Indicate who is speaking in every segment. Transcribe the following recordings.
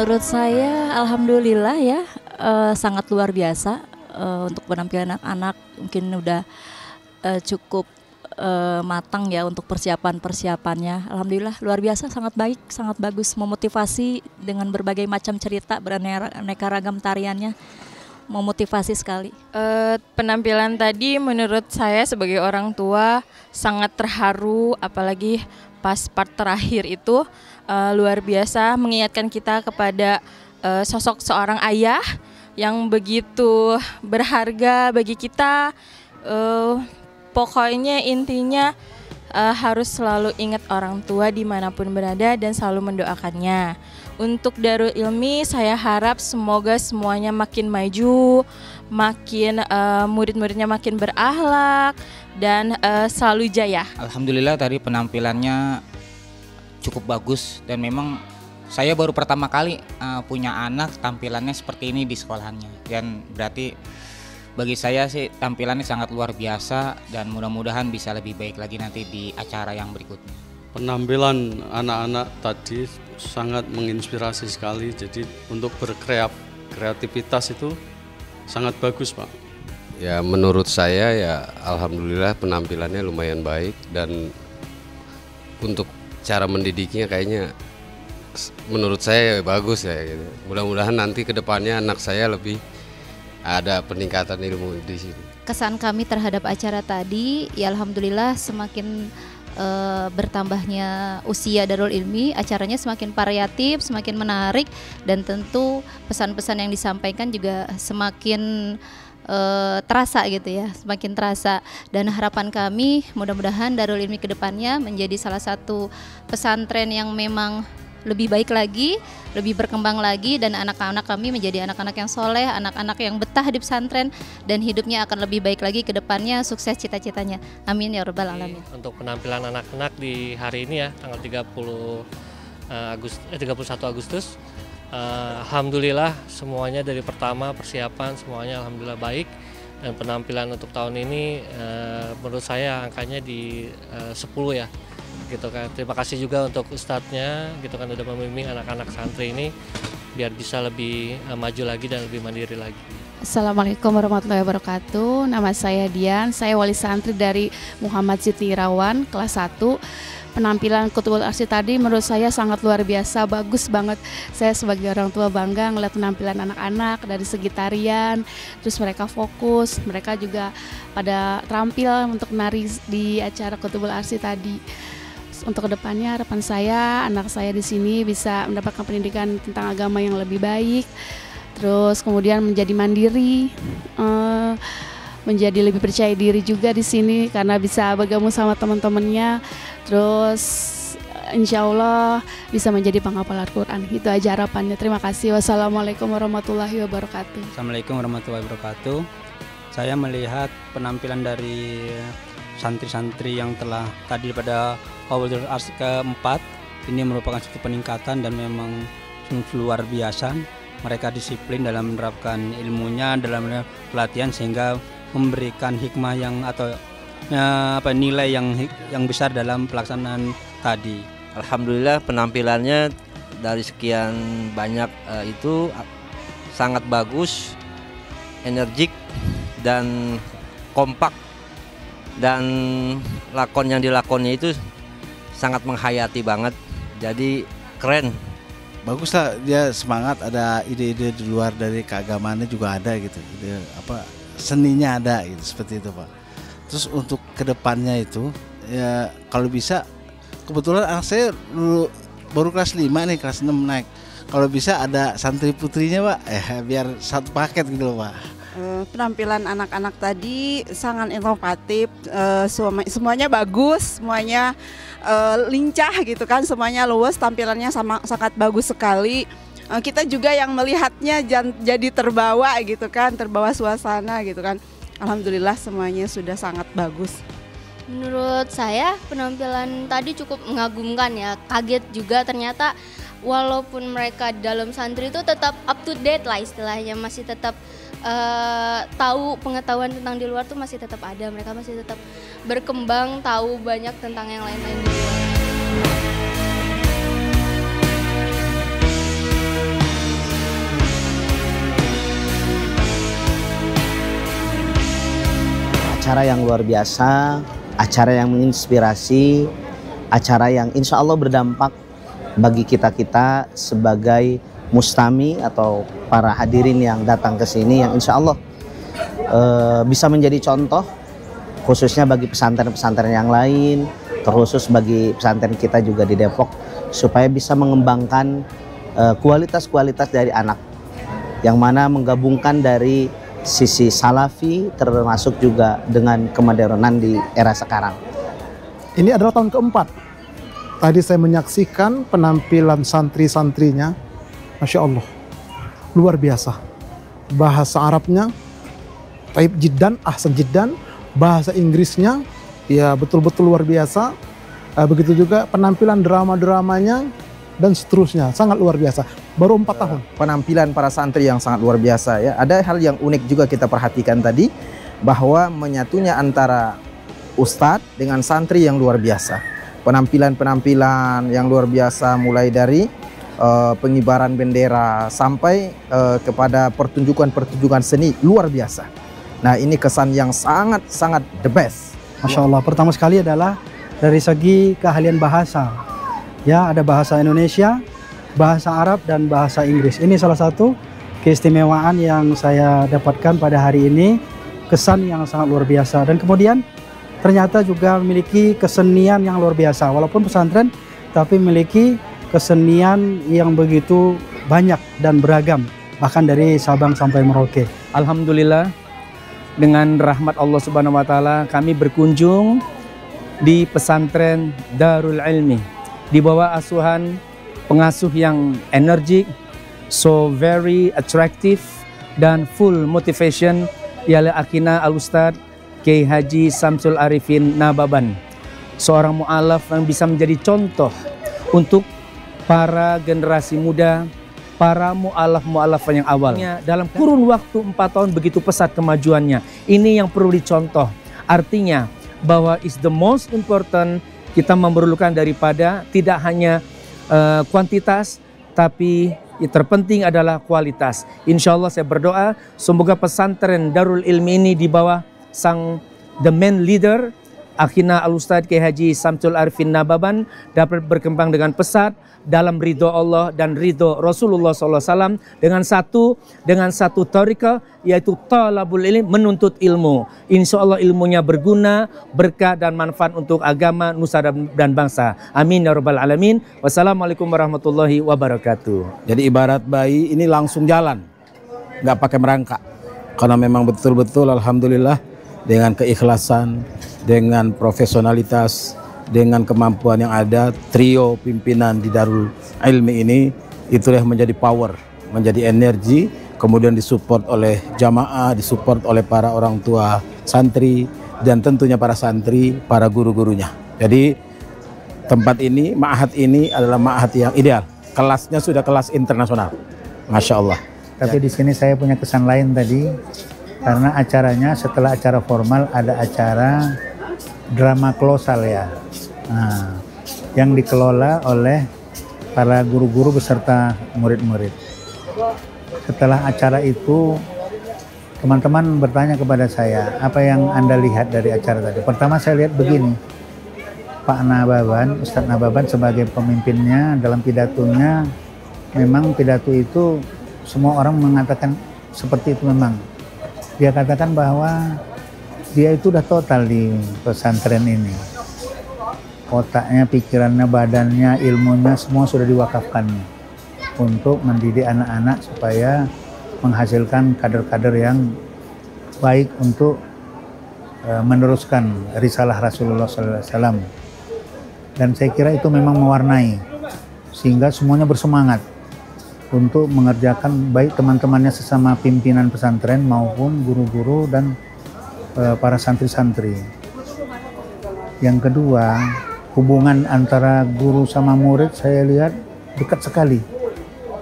Speaker 1: Menurut saya alhamdulillah ya, sangat luar biasa, untuk penampilan anak-anak mungkin udah, cukup, matang ya untuk persiapan-persiapannya. Alhamdulillah luar biasa, sangat baik, sangat bagus, memotivasi dengan berbagai macam cerita, beraneka ragam tariannya, memotivasi sekali.
Speaker 2: Penampilan tadi menurut saya sebagai orang tua sangat terharu, apalagi pas part terakhir itu luar biasa mengingatkan kita kepada sosok seorang ayah yang begitu berharga bagi kita. Pokoknya intinya harus selalu ingat orang tua dimanapun berada dan selalu mendoakannya. Untuk Darul Ilmi saya harap semoga semuanya makin maju, makin murid-muridnya makin berakhlak dan selalu jaya.
Speaker 3: Alhamdulillah tadi penampilannya cukup bagus dan memang saya baru pertama kali punya anak tampilannya seperti ini di sekolahannya, dan berarti bagi saya sih tampilannya sangat luar biasa dan mudah-mudahan bisa lebih baik lagi nanti di acara yang berikutnya.
Speaker 4: Penampilan anak-anak tadi sangat menginspirasi sekali, jadi untuk berkreativitas itu sangat bagus, Pak.
Speaker 5: Ya menurut saya ya alhamdulillah penampilannya lumayan baik, dan untuk cara mendidiknya kayaknya menurut saya bagus ya gitu. Mudah-mudahan nanti ke depannya anak saya lebih ada peningkatan ilmu di sini.
Speaker 6: Kesan kami terhadap acara tadi ya alhamdulillah semakin bertambahnya usia Darul Ilmi, acaranya semakin variatif, semakin menarik, dan tentu pesan-pesan yang disampaikan juga semakin terasa gitu ya, semakin terasa. Dan harapan kami mudah-mudahan Darul Ilmi kedepannya menjadi salah satu pesantren yang memang lebih baik lagi, lebih berkembang lagi, dan anak-anak kami menjadi anak-anak yang soleh, anak-anak yang betah di pesantren, dan hidupnya akan lebih baik lagi ke depannya, sukses cita-citanya. Amin ya rabbal alamin.
Speaker 7: Untuk penampilan anak-anak di hari ini ya, tanggal 31 Agustus, alhamdulillah semuanya dari pertama persiapan semuanya alhamdulillah baik, dan penampilan untuk tahun ini menurut saya angkanya di 10 ya. Gitu kan. Terima kasih juga untuk ustadznya gitu kan udah membimbing anak-anak santri ini biar bisa lebih maju lagi dan lebih mandiri lagi.
Speaker 8: Assalamualaikum warahmatullahi wabarakatuh. Nama saya Dian, saya wali santri dari Muhammad Siti Irawan kelas 1. Penampilan Qutbul Arsy tadi menurut saya sangat luar biasa, bagus banget. Saya sebagai orang tua bangga ngeliat penampilan anak-anak dari segi tarian, terus mereka fokus, mereka juga pada terampil untuk nari di acara Qutbul Arsy tadi. Untuk kedepannya harapan saya anak saya di sini bisa mendapatkan pendidikan tentang agama yang lebih baik, terus kemudian menjadi mandiri, menjadi lebih percaya diri juga di sini karena bisa bergabung sama teman-temannya, terus insya Allah bisa menjadi penghafal Al-Quran. Itu aja harapannya. Terima kasih. Wassalamualaikum warahmatullahi wabarakatuh.
Speaker 9: Assalamualaikum warahmatullahi wabarakatuh. Saya melihat penampilan dari santri-santri yang telah tadi pada Qutbul Arsy keempat ini merupakan suatu peningkatan dan memang luar biasa. Mereka disiplin dalam menerapkan ilmunya dalam pelatihan sehingga memberikan hikmah yang atau nilai yang besar dalam pelaksanaan tadi.
Speaker 10: Alhamdulillah penampilannya dari sekian banyak itu sangat bagus, energik dan kompak, dan lakon yang dilakonnya itu sangat menghayati banget, jadi keren.
Speaker 11: Bagus lah, dia semangat, ada ide-ide di luar dari keagamaannya juga ada gitu, seninya ada gitu, seperti itu Pak. Terus untuk kedepannya itu ya kalau bisa, kebetulan anak saya dulu baru kelas 5 nih, kelas 6 naik, kalau bisa ada santri putrinya Pak, biar satu paket gitu loh Pak.
Speaker 12: Penampilan anak-anak tadi sangat inovatif, semuanya bagus, semuanya lincah gitu kan, semuanya luwes, tampilannya sangat bagus sekali. Kita juga yang melihatnya jadi terbawa gitu kan, terbawa suasana gitu kan. Alhamdulillah semuanya sudah sangat bagus.
Speaker 13: Menurut saya penampilan tadi cukup mengagumkan ya, kaget juga ternyata walaupun mereka dalam santri itu tetap up to date lah istilahnya, masih tetap tahu pengetahuan tentang di luar tuh masih tetap ada, mereka masih tetap berkembang, tahu banyak tentang yang lain-lain di luar.
Speaker 14: acara yang luar biasa, acara yang menginspirasi, acara yang insya Allah berdampak bagi kita-kita sebagai mustami atau para hadirin yang datang ke sini, yang insya Allah bisa menjadi contoh khususnya bagi pesantren-pesantren yang lain, terkhusus bagi pesantren kita juga di Depok, supaya bisa mengembangkan kualitas-kualitas dari anak, yang mana menggabungkan dari sisi salafi termasuk juga dengan kemodernan di era sekarang.
Speaker 15: Ini adalah tahun keempat. Tadi saya menyaksikan penampilan santri-santrinya, Masya Allah, luar biasa. Bahasa Arabnya, taib jiddan, ahsan jiddan. Bahasa Inggrisnya, ya betul-betul luar biasa. Begitu juga penampilan drama-dramanya dan seterusnya, sangat luar biasa. Baru 4 tahun.
Speaker 16: Penampilan para santri yang sangat luar biasa ya. Ada hal yang unik juga kita perhatikan tadi, bahwa menyatunya antara ustadz dengan santri yang luar biasa. Penampilan-penampilan yang luar biasa, mulai dari pengibaran bendera sampai kepada pertunjukan-pertunjukan seni luar biasa. Nah, ini kesan yang sangat-sangat the best.
Speaker 17: Masya Allah, pertama sekali adalah dari segi keahlian bahasa. Ya, ada bahasa Indonesia, bahasa Arab, dan bahasa Inggris. Ini salah satu keistimewaan yang saya dapatkan pada hari ini, kesan yang sangat luar biasa. Dan kemudian ternyata juga memiliki kesenian yang luar biasa. Walaupun pesantren, tapi memiliki kesenian yang begitu banyak dan beragam, bahkan dari Sabang sampai Merauke.
Speaker 18: Alhamdulillah, dengan rahmat Allah Subhanahu wa taala kami berkunjung di pesantren Darul Ilmi di bawah asuhan pengasuh yang energik, so very attractive dan full motivation, ialah Akina Al-Ustadz Kiai Haji Samsul Arifin Nababan, seorang mu'alaf yang bisa menjadi contoh untuk para generasi muda, para mu'alaf-mu'alaf yang awalnya. Dalam kurun waktu 4 tahun begitu pesat kemajuannya. Ini yang perlu dicontoh. Artinya bahwa is the most important, kita memerlukan daripada tidak hanya kuantitas, tapi yang terpenting adalah kualitas. Insya Allah saya berdoa semoga pesantren Darul Ilmi ini di bawah the main leader Akhina Al-Ustadz Kiai Haji Samsul Arifin Nababan dapat berkembang dengan pesat dalam ridho Allah dan ridho Rasulullah SAW, dengan satu tariqah, yaitu talabul ilmi, menuntut ilmu. Insya Allah ilmunya berguna, berkah dan manfaat untuk agama, nusa dan bangsa. Amin ya rabbal alamin. Wassalamualaikum warahmatullahi wabarakatuh.
Speaker 11: Jadi ibarat bayi ini langsung jalan, nggak pakai merangkak, karena memang betul-betul alhamdulillah dengan keikhlasan, dengan profesionalitas, dengan kemampuan yang ada, trio pimpinan di Darul Ilmi ini itulah yang menjadi power, menjadi energi, kemudian disupport oleh jamaah, disupport oleh para orang tua santri, dan tentunya para santri, para guru-gurunya. Jadi tempat ini, ma'had ini adalah ma'had yang ideal, kelasnya sudah kelas internasional, Masya Allah.
Speaker 19: Tapi di sini saya punya kesan lain tadi, karena acaranya setelah acara formal ada acara drama kolosal ya. Nah, yang dikelola oleh para guru-guru beserta murid-murid. Setelah acara itu, teman-teman bertanya kepada saya, apa yang Anda lihat dari acara tadi? Pertama saya lihat begini, Pak Nababan, Ustadz Nababan sebagai pemimpinnya dalam pidatonya, memang pidato itu semua orang mengatakan seperti itu memang. Dia katakan bahwa dia itu udah total di pesantren ini. Otaknya, pikirannya, badannya, ilmunya semua sudah diwakafkan untuk mendidik anak-anak supaya menghasilkan kader-kader yang baik untuk meneruskan risalah Rasulullah SAW. Dan saya kira itu memang mewarnai, sehingga semuanya bersemangat untuk mengerjakan baik teman-temannya sesama pimpinan pesantren maupun guru-guru dan para santri-santri. Yang kedua, hubungan antara guru sama murid saya lihat dekat sekali.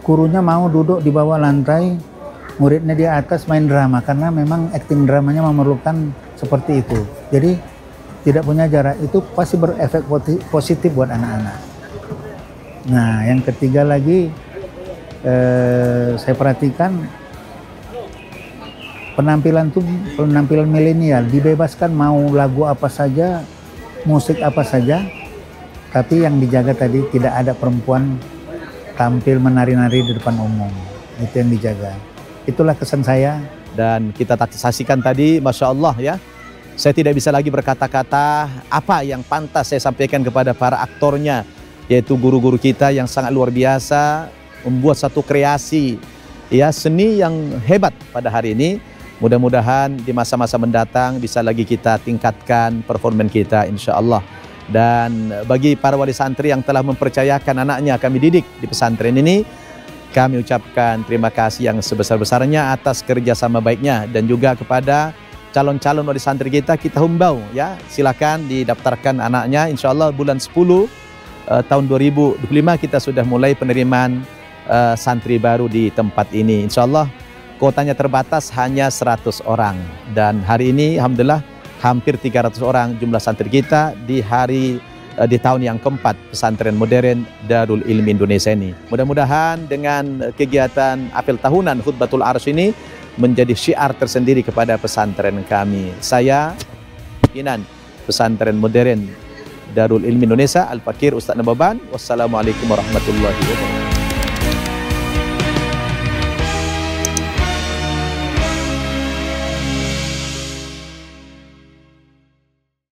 Speaker 19: Gurunya mau duduk di bawah lantai, muridnya di atas main drama, karena memang akting dramanya memerlukan seperti itu. Jadi tidak punya jarak, itu pasti berefek positif buat anak-anak. Nah, yang ketiga lagi saya perhatikan penampilan tuh penampilan milenial, dibebaskan mau lagu apa saja, musik apa saja, tapi yang dijaga tadi tidak ada perempuan tampil menari-nari di depan umum. Itu yang dijaga. Itulah kesan saya.
Speaker 20: Dan kita saksikan tadi, Masya Allah ya, saya tidak bisa lagi berkata-kata apa yang pantas saya sampaikan kepada para aktornya, yaitu guru-guru kita yang sangat luar biasa, membuat satu kreasi ya seni yang hebat pada hari ini. Mudah-mudahan di masa-masa mendatang bisa lagi kita tingkatkan performan kita, insya Allah. Dan bagi para wali santri yang telah mempercayakan anaknya kami didik di pesantren ini, kami ucapkan terima kasih yang sebesar-besarnya atas kerjasama baiknya. Dan juga kepada calon-calon wali santri kita himbau ya, silakan didaftarkan anaknya. Insya Allah bulan 10 tahun 2025 kita sudah mulai penerimaan santri baru di tempat ini. Insya Allah kuotanya terbatas hanya 100 orang. Dan hari ini alhamdulillah hampir 300 orang jumlah santri kita di tahun yang keempat pesantren modern Darul Ilmi Indonesia ini. Mudah-mudahan dengan kegiatan apel tahunan Khutbatul Arsy ini menjadi syiar tersendiri kepada pesantren kami. Saya pimpinan pesantren modern Darul Ilmi Indonesia Al-Fakir Ustaz Nababan. Wassalamualaikum warahmatullahi wabarakatuh.